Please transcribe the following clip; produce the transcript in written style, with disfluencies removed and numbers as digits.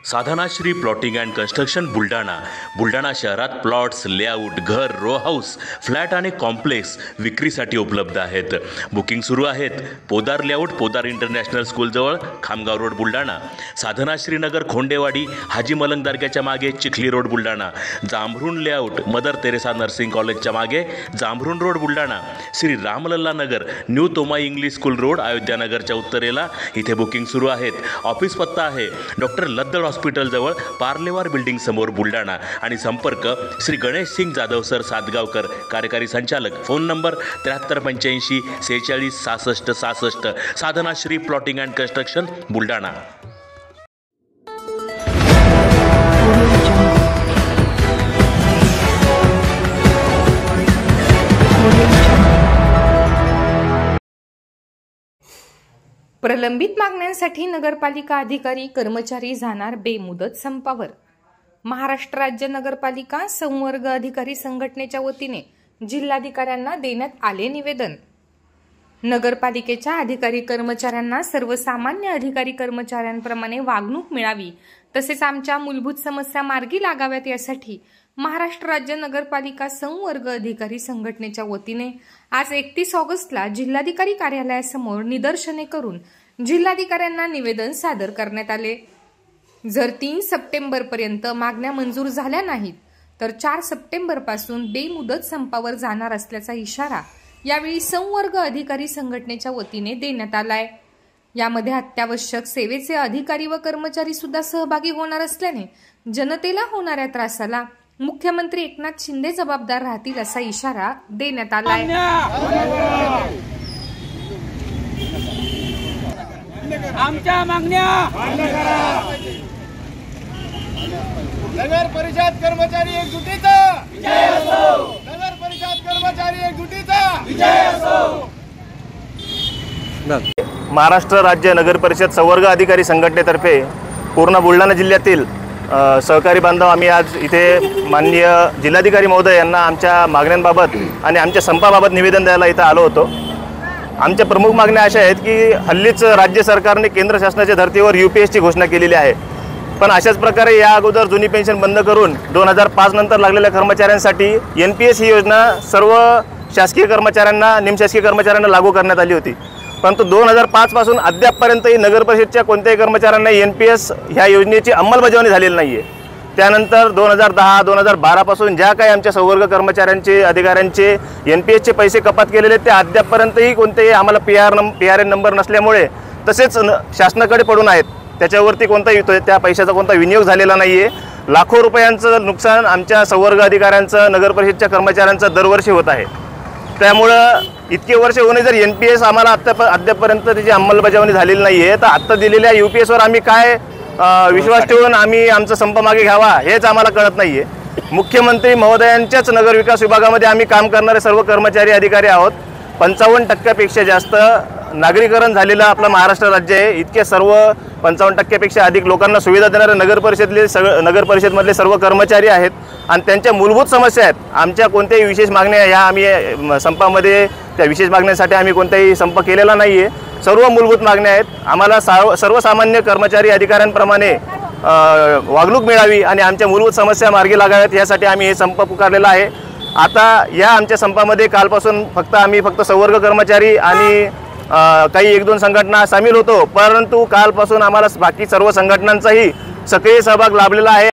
Sadhanashri plotting and construction Buldhana शहरात plots, layout, घर, row house, flat आणि कॉम्प्लेक्स विक्रीसाठी उपलब्ध आहेत. बुकिंग सुरू आहेत. पोदार लेआउट, पोदार इंटरनॅशनल स्कूलजवळ, खामगाव रोड, बुलढाणा. साधनाश्री नगर, खोंडेवाडी, हाजी मलंग दर्ग्याच्या मागे, Chikhli road, Buldhana. Jambharun layout, Mother Teresa nursing कॉलेजच्या मागे, Jambharun road, Buldhana. Shri Ramlalla Nagar, new Tomai English school road, Ayodhya नगरच्या उत्तरेला. इथे बुकिंग सुरू आहेत. ऑफिस पत्ता आहे डॉक्टर लद्दड हॉस्पिटलजवळ, पार्लेवार बिल्डिंग समोर, बुलढाणा. आणि संपर्क श्री गणेश सिंग जाधव सर सातगावकर, कार्यकारी संचालक. Phone number 7385 46 66 66. Sadhanashri plotting and construction, Buldhana. प्रलंबित मागण्यांसाठी नगरपालिका अधिकारी कर्मचारी जाणार बेमुदत संपावर. महाराष्ट्र राज्य नगरपालिका संवर्ग अधिकारी संघटनेच्या वतीने जिल्हाधिकाऱ्यांना देण्यात आले निवेदन. नगरपालिकेच्या अधिकारी कर्मचाऱ्यांना सर्वसामान्य अधिकारी कर्मचाऱ्यांप्रमाणे वागणूक मिळावी, तसेच आमच्या मूलभूत समस्या मार्गी लागाव्यात यासाठी महाराष्ट्र राज्य नगरपालिका संवर्ग अधिकारी संघटनेच्या वतीने आज 31 ऑगस्टला जिल्हाधिकारी कार्यालयासमोर निदर्शने करून जिल्हाधिकाऱ्यांना निवेदन सादर करण्यात आले. जर 3 सप्टेंबर पर्यंत मागण्या मंजूर झाल्या नाहीत तर 4 सप्टेंबर पासून बेमुदत संपावर जाणार असल्याचा इशारा यावेळी संवर्ग अधिकारी संघटनेच्या वतीने देण्यात आलाय. यामध्ये अत्यावश्यक सेवेचे अधिकारी व कर्मचारी सुद्धा सहभागी होणार असल्याने जनतेला होणाऱ्या त्रासाला मुख्यमंत्री एकनाथ शिंदे जबाबदार राहतील असा इशारा देण्यात आलाय. आमच्या मागण्या नगर परिषद कर्मचारी एकजुटीचा विजय असो. नगर परिषद कर्मचारी एकजुटीचा विजय असो. महाराष्ट्र राज्य नगर परिषद संवर्ग अधिकारी संघटनेतर्फे पूर्ण बुलढाणा जिल्ह्यातील सहकारी बांधव आम्ही आज इथे माननीय जिल्हाधिकारी महोदय यांना आमच्या मागण्यांबाबत आणि आमच्या संपाबाबत निवेदन द्यायला इथं आलो होतो. आमच्या प्रमुख मागण्या अशा आहेत की हल्लीच राज्य सरकारने केंद्र शासनाच्या धर्तीवर UPSची घोषणा केलेली आहे, पण अशाच प्रकारे या अगोदर जुनी पेन्शन बंद करून 2005 नंतर लागलेल्या कर्मचाऱ्यांसाठी NPS ही योजना सर्व शासकीय कर्मचाऱ्यांना, निमशासकीय कर्मचाऱ्यांना लागू करण्यात आली होती. परंतु 2005 पासून अद्यापपर्यंतही नगर परिषदच्या कोणत्याही कर्मचाऱ्यांना NPS ह्या योजनेची अंमलबजावणी झालेली नाही आहे. त्यानंतर 2010, 2012 पासून ज्या काही आमच्या संवर्ग कर्मचाऱ्यांचे, अधिकाऱ्यांचे NPSचे पैसे कपात केलेले ते अद्यापपर्यंतही कोणतेही आम्हाला PRN नंबर नसल्यामुळे तसेच शासनाकडे पडून आहेत. त्याच्यावरती कोणताही त्या पैशाचा कोणता विनियोग झालेला नाही आहे. लाखो रुपयांचं नुकसान आमच्या संवर्ग अधिकाऱ्यांचं, नगर परिषदच्या कर्मचाऱ्यांचं दरवर्षी होत आहे. त्यामुळं इतके वर्ष होणे जर NPS आम्हाला अद्यापपर्यंत त्याची अंमलबजावणी झालेली नाही आहे, तर आत्ता दिलेल्या UPSवर आम्ही काय विश्वास ठेवून आम्ही आमचा संप मागे घ्यावा हेच आम्हाला कळत नाही आहे. मुख्यमंत्री महोदयांच्याच नगर विकास विभागामध्ये आम्ही काम करणारे सर्व कर्मचारी अधिकारी आहोत. 55% जास्त नागरीकरण झालेलं आपलं महाराष्ट्र राज्य आहे. इतके सर्व 55% अधिक लोकांना सुविधा देणारे नगर परिषदमधले सर्व कर्मचारी आहेत आणि त्यांच्या मूलभूत समस्या आहेत. आमच्या कोणत्याही विशेष मागण्या ह्या आम्ही संपामध्ये त्या विशेष मागण्यासाठी आम्ही कोणताही संप केलेला नाही आहे. सर्व मूलभूत मागण्या आहेत. आम्हाला सर्वसामान्य कर्मचारी अधिकाऱ्यांप्रमाणे वागणूक मिळावी आणि आमच्या मूलभूत समस्या मार्गी लागाव्यात यासाठी आम्ही हे संप पुकारलेला आहे. आता या आमच्या संपामध्ये कालपासून आम्ही फक्त संवर्ग कर्मचारी आणि काही 1-2 संघटना सामील होतो, परंतु कालपासून आम्हाला बाकी सर्व संघटनांचाही सक्रिय सहभाग लाभलेला आहे.